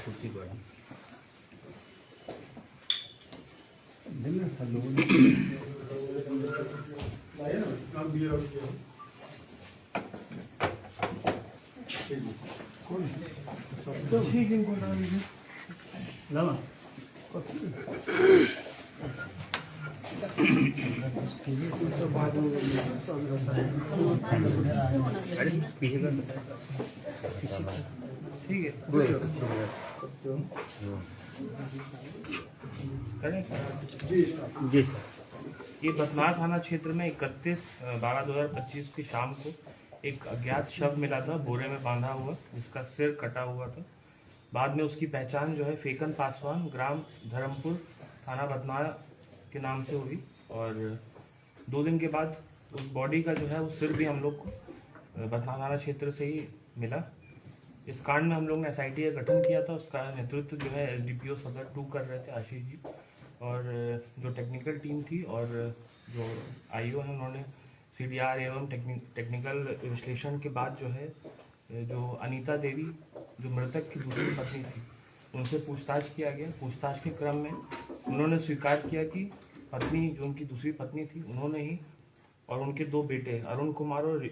कुर्सी द्वारा पीछे ठीक है जी सर। ये बथनार थाना क्षेत्र में 31/12/2025 की शाम को एक अज्ञात शव मिला था, बोरे में बांधा हुआ, जिसका सिर कटा हुआ था। बाद में उसकी पहचान जो है फेकन पासवान, ग्राम धर्मपुर, थाना बथनार के नाम से हुई। और 2 दिन के बाद उस बॉडी का जो है वो सिर भी हम लोग को बथनार थाना क्षेत्र से ही मिला। इस कांड में हम लोग ने SIT का गठन किया था। उसका नेतृत्व जो है SDPO सदर 2 कर रहे थे, आशीष जी। और जो टेक्निकल टीम थी और जो IO है, उन्होंने CDR एवं टेक्निकल विश्लेषण के बाद जो है जो अनीता देवी, जो मृतक की दूसरी पत्नी थी, उनसे पूछताछ किया गया। पूछताछ के क्रम में उन्होंने स्वीकार किया कि पत्नी, जो उनकी दूसरी पत्नी थी, उन्होंने ही और उनके 2 बेटे अरुण कुमार और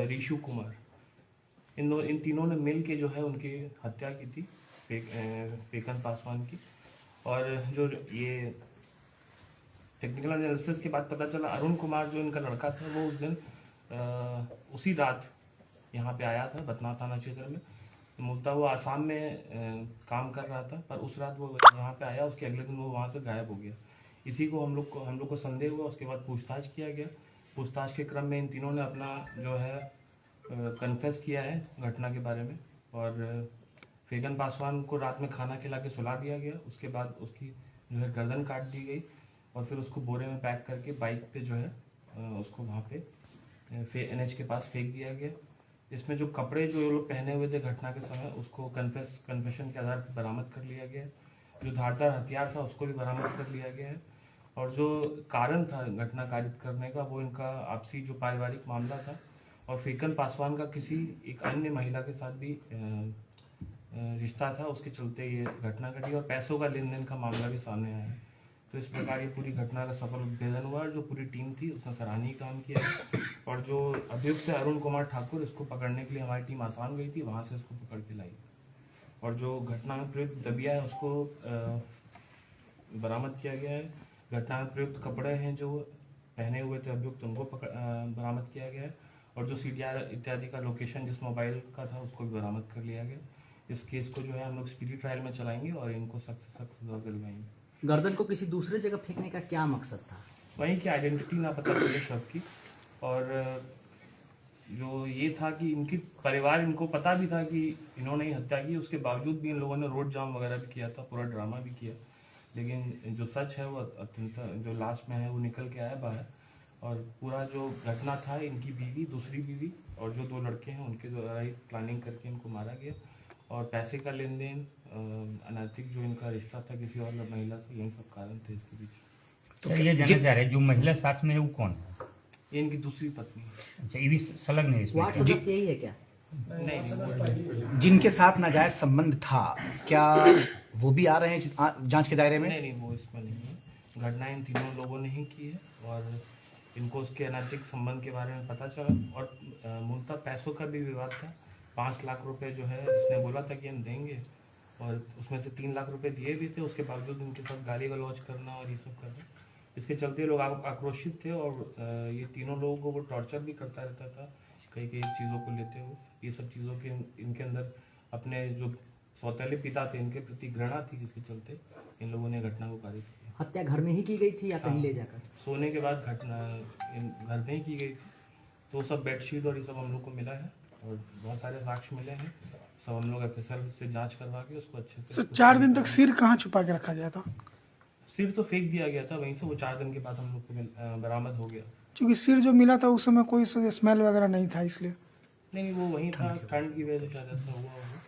ऋषु कुमार, इन तीनों ने मिल के जो है उनकी हत्या की थी, फेकन पासवान की। और जो ये टेक्निकल एनालिसिस के बाद पता चला, अरुण कुमार जो इनका लड़का था, वो उस दिन उसी रात यहाँ पे आया था बथनार थाना क्षेत्र में। मूलतः वो आसाम में काम कर रहा था, पर उस रात वो यहाँ पे आया, उसके अगले दिन वो वहाँ से गायब हो गया। इसी को हम लोग को संदेह हुआ। उसके बाद पूछताछ किया गया। पूछताछ के क्रम में इन तीनों ने अपना जो है कन्फेस किया है घटना के बारे में। और फेकन पासवान को रात में खाना खिला के सुला दिया गया। उसके बाद उसकी जो है गर्दन काट दी गई और फिर उसको बोरे में पैक करके बाइक पे जो है उसको वहाँ पे NH के पास फेंक दिया गया। इसमें जो कपड़े जो लोग पहने हुए थे घटना के समय, उसको कन्फेशन के आधार पर बरामद कर लिया गया है। जो धारदार हथियार था उसको भी बरामद कर लिया गया है। और जो कारण था घटना कारित करने का, वो इनका आपसी जो पारिवारिक मामला था और फेकन पासवान का किसी एक अन्य महिला के साथ भी रिश्ता था, उसके चलते ये घटना घटी। और पैसों का लेन देन का मामला भी सामने आया है। तो इस प्रकार ये पूरी घटना का सफल उद्भेदन हुआ। जो पूरी टीम थी उसने सराहनीय काम किया है। और जो अभियुक्त है अरुण कुमार ठाकुर, इसको पकड़ने के लिए हमारी टीम आसाम गई थी, वहाँ से इसको पकड़ के लाई। और जो घटना में प्रयुक्त दबिया है उसको बरामद किया गया है। घटना में प्रयुक्त कपड़े हैं जो पहने हुए थे अभियुक्त, उनको बरामद किया गया है। और जो CDR इत्यादि का लोकेशन जिस मोबाइल का था उसको भी बरामद कर लिया गया। इस केस को जो है हम लोग स्पीडी ट्रायल में चलाएंगे और इनको सख्त से सख्त सजा दिलवाएंगे। गर्दन को किसी दूसरे जगह फेंकने का क्या मकसद था? वहीं की आइडेंटिटी ना पता चले शव की। और जो ये था कि इनकी परिवार, इनको पता भी था कि इन्होंने ही हत्या की, उसके बावजूद भी इन लोगों ने रोड जाम वगैरह भी किया था, पूरा ड्रामा भी किया। लेकिन जो सच है वो अत्यंत जो लास्ट में है वो निकल के आया बाहर। और पूरा जो घटना था, इनकी बीवी, दूसरी बीवी और जो 2 लड़के हैं उनके द्वारा ही प्लानिंग करके इनको मारा गया। और पैसे का लेन देन, अनैतिक जो इनका रिश्ता था किसी और महिला से, यही सब कारण थे इसके पीछे। तो ये जानना चाह रहे हैं जो महिला साथ में है वो कौन है? ये इनकी दूसरी पत्नी। अच्छा, ये भी संलग्न है इसमें? वार्ड सदस्य यही है क्या? नहीं, जिनके साथ नाजायज संबंध था, क्या वो भी आ रहे हैं जांच के दायरे में? नहीं, वो इसमें नहीं है। घटना इन तीनों लोगों ने ही की है और इनको उसके अनैतिक संबंध के बारे में पता चला। और मूलतः पैसों का भी विवाद था। 5 लाख रुपए जो है इसने बोला था कि हम देंगे, और उसमें से 3 लाख रुपए दिए भी थे। उसके बावजूद इनके साथ गाली गलौज करना और ये सब करना, इसके चलते लोग आक्रोशित थे। और ये तीनों लोगों को वो टॉर्चर भी करता रहता था कई चीज़ों को लेते हुए। ये सब चीज़ों के इनके अंदर अपने जो सौतेले पिता थे इनके प्रति घृणा थी, जिसके चलते इन लोगों ने घटना को कारित किया। हत्या घर में ही की गई थी या कहीं ले जाकर? सोने के बाद घटना घर में ही की गई थी। तो सब बेडशीट और ये सब हम लोग को मिला है और बहुत सारे साक्ष्य मिले हैं। सब हम लोग FSL से जांच करवा के उसको अच्छे से। 4 दिन तक सिर कहाँ छुपा के रखा गया था? सिर तो फेंक दिया गया था वहीं से। वो 4 दिन के बाद हम लोग को बरामद हो गया। क्योंकि सिर जो मिला था उस समय कोई स्मेल वगैरह नहीं था, इसलिए। नहीं वो वहीं था, ठंड की वजह से शायद ऐसा हुआ होगा।